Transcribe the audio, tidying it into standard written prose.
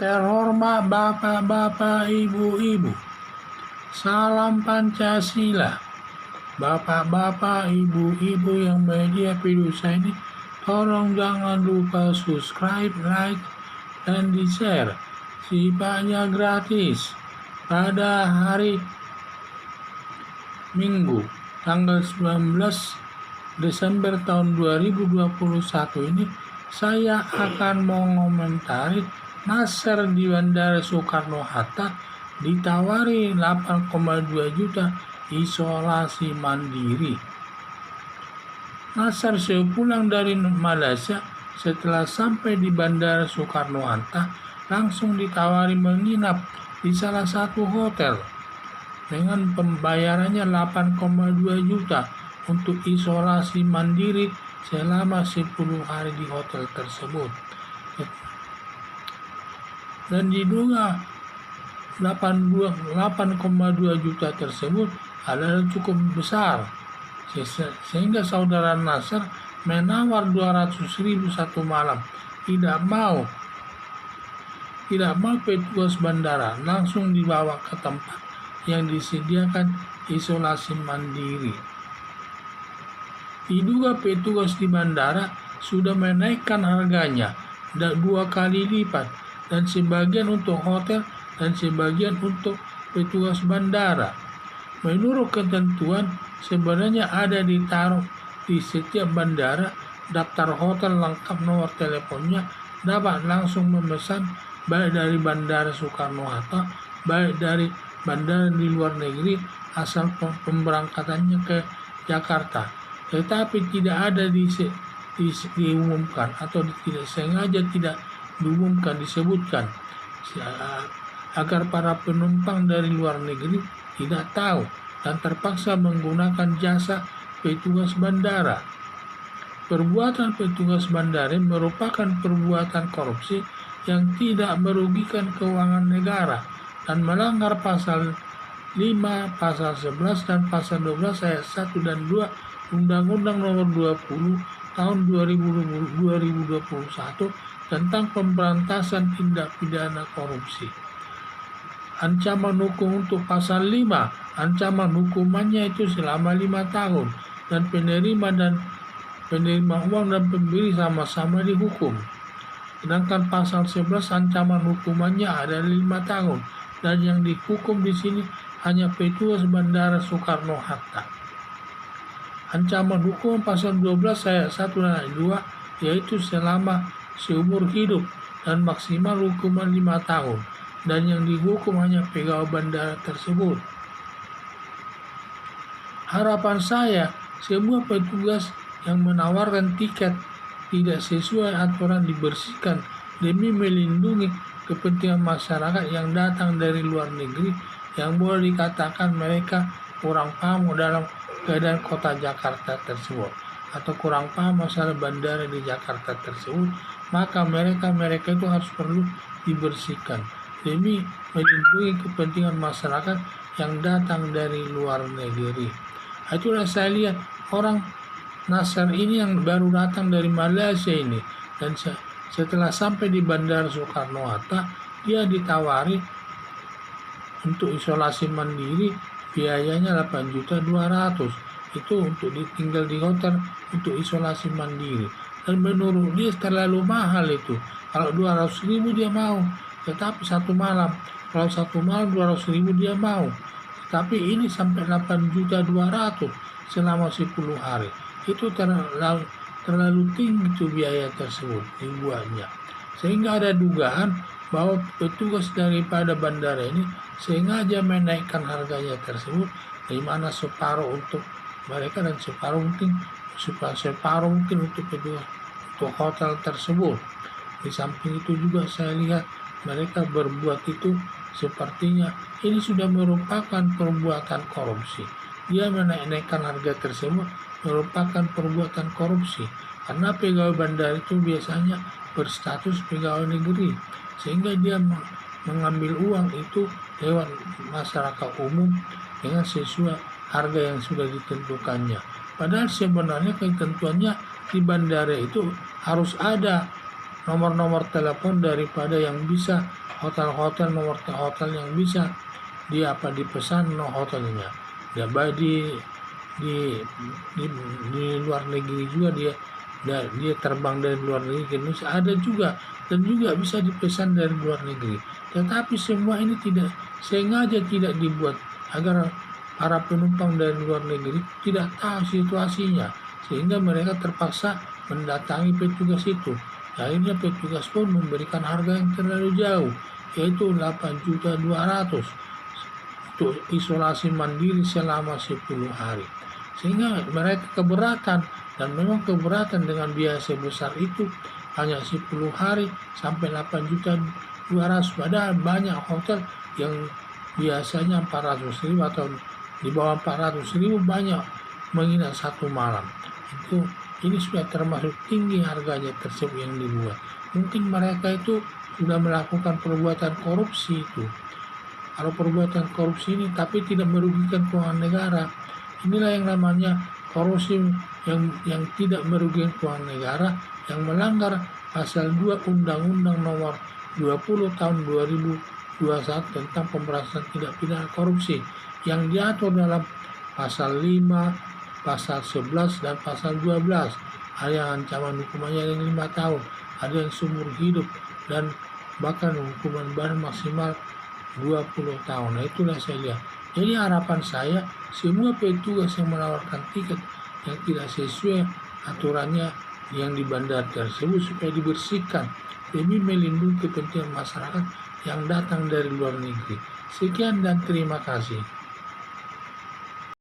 Terhormat Bapak-Bapak, Ibu-Ibu, salam Pancasila. Bapak-bapak, Ibu-Ibu yang media video saya ini, tolong jangan lupa subscribe, like, dan di-share. Sifatnya gratis. Pada hari Minggu, tanggal 19 Desember tahun 2021 ini, saya akan mengomentari Nasser di Bandara Soekarno-Hatta ditawari 8,2 juta isolasi mandiri. Nasser sepulang dari Malaysia setelah sampai di Bandara Soekarno-Hatta langsung ditawari menginap di salah satu hotel dengan pembayarannya 8,2 juta untuk isolasi mandiri selama 10 hari di hotel tersebut. Dan diduga 8,2 juta tersebut adalah cukup besar, sehingga saudara Nasser menawar 200.000 satu malam. Tidak mau petugas bandara, langsung dibawa ke tempat yang disediakan isolasi mandiri. Diduga petugas di bandara sudah menaikkan harganya 2 kali lipat, dan sebagian untuk hotel dan sebagian untuk petugas bandara. Menurut ketentuan, sebenarnya ada ditaruh di setiap bandara daftar hotel lengkap nomor teleponnya, dapat langsung memesan baik dari Bandara Soekarno-Hatta, baik dari bandara di luar negeri asal pemberangkatannya ke Jakarta. Tetapi tidak ada diumumkan atau tidak sengaja tidak diumumkan, disebutkan agar para penumpang dari luar negeri tidak tahu dan terpaksa menggunakan jasa petugas bandara. Perbuatan petugas bandara merupakan perbuatan korupsi yang tidak merugikan keuangan negara dan melanggar pasal 5, pasal 11, dan pasal 12 ayat 1 dan 2 Undang-Undang Nomor 20 Tahun 2021 tentang pemberantasan tindak pidana korupsi. Ancaman hukum untuk pasal 5, ancaman hukumannya itu selama 5 tahun, dan penerima uang dan pemberi sama-sama dihukum. Sedangkan pasal 11 ancaman hukumannya adalah 5 tahun, dan yang dihukum di sini hanya petugas Bandara Soekarno-Hatta. Ancaman hukum pasal 12 ayat 1 dan ayat 2 yaitu selama seumur hidup dan maksimal hukuman 5 tahun, dan yang dihukum hanya pegawai bandara tersebut. Harapan saya, semua petugas yang menawarkan tiket tidak sesuai aturan dibersihkan demi melindungi kepentingan masyarakat yang datang dari luar negeri, yang boleh dikatakan mereka kurang paham dalam keadaan kota Jakarta tersebut atau kurang paham masalah bandara di Jakarta tersebut, maka mereka itu harus perlu dibersihkan demi melindungi kepentingan masyarakat yang datang dari luar negeri. Itulah saya lihat orang Nasser ini yang baru datang dari Malaysia ini, dan setelah sampai di Bandara Soekarno-Hatta dia ditawari untuk isolasi mandiri, biayanya 8.200.000. Itu untuk tinggal di hotel untuk isolasi mandiri, dan menurut dia terlalu mahal itu. Kalau 200.000 dia mau, tetapi satu malam, kalau satu malam 200.000 dia mau, tapi ini sampai 8.200.000 selama 10 hari. Itu terlalu tinggi itu biaya tersebut dibuatnya, sehingga ada dugaan bahwa petugas daripada bandara ini sengaja menaikkan harganya tersebut, di mana separuh untuk mereka dan separuh mungkin untuk petugas untuk hotel tersebut. Di samping itu juga saya lihat mereka berbuat itu sepertinya ini sudah merupakan perbuatan korupsi. Dia menaikkan harga tersebut merupakan perbuatan korupsi, karena pegawai bandara itu biasanya berstatus pegawai negeri, sehingga dia mengambil uang itu lewat masyarakat umum dengan sesuai harga yang sudah ditentukannya. Padahal sebenarnya ketentuannya di bandara itu harus ada nomor-nomor telepon daripada yang bisa hotel-hotel nomor hotel yang bisa dipesan no hotelnya. Ya baik di, di di luar negeri juga dia terbang dari luar negeri ke Indonesia ada juga, dan juga bisa dipesan dari luar negeri. Tetapi semua ini sengaja tidak dibuat agar para penumpang dari luar negeri tidak tahu situasinya, sehingga mereka terpaksa mendatangi petugas itu. Akhirnya petugas pun memberikan harga yang terlalu jauh, yaitu 8.200.000 untuk isolasi mandiri selama 10 hari. Sehingga mereka keberatan, dan memang keberatan dengan biaya sebesar itu, hanya 10 hari sampai 8.200.000. Padahal banyak hotel yang biasanya 400.000 atau di bawah 400.000 banyak menginap satu malam. Ini sudah termasuk tinggi harganya tersebut yang dibuat. Mungkin mereka itu sudah melakukan perbuatan korupsi itu. Kalau perbuatan korupsi ini tapi tidak merugikan keuangan negara, inilah yang namanya korupsi yang tidak merugikan keuangan negara, yang melanggar pasal 2 Undang-Undang Nomor 20 Tahun 2021 tentang pemberantasan tindak pidana korupsi, yang diatur dalam pasal 5, pasal 11 dan pasal 12. Ada yang ancaman hukumannya yang 5 tahun, ada yang seumur hidup, dan bahkan hukuman badan maksimal 20 tahun. Nah, itulah saya lihat. Jadi harapan saya, semua petugas yang menawarkan tiket yang tidak sesuai aturannya yang di bandara tersebut supaya dibersihkan demi melindungi kepentingan masyarakat yang datang dari luar negeri. Sekian dan terima kasih.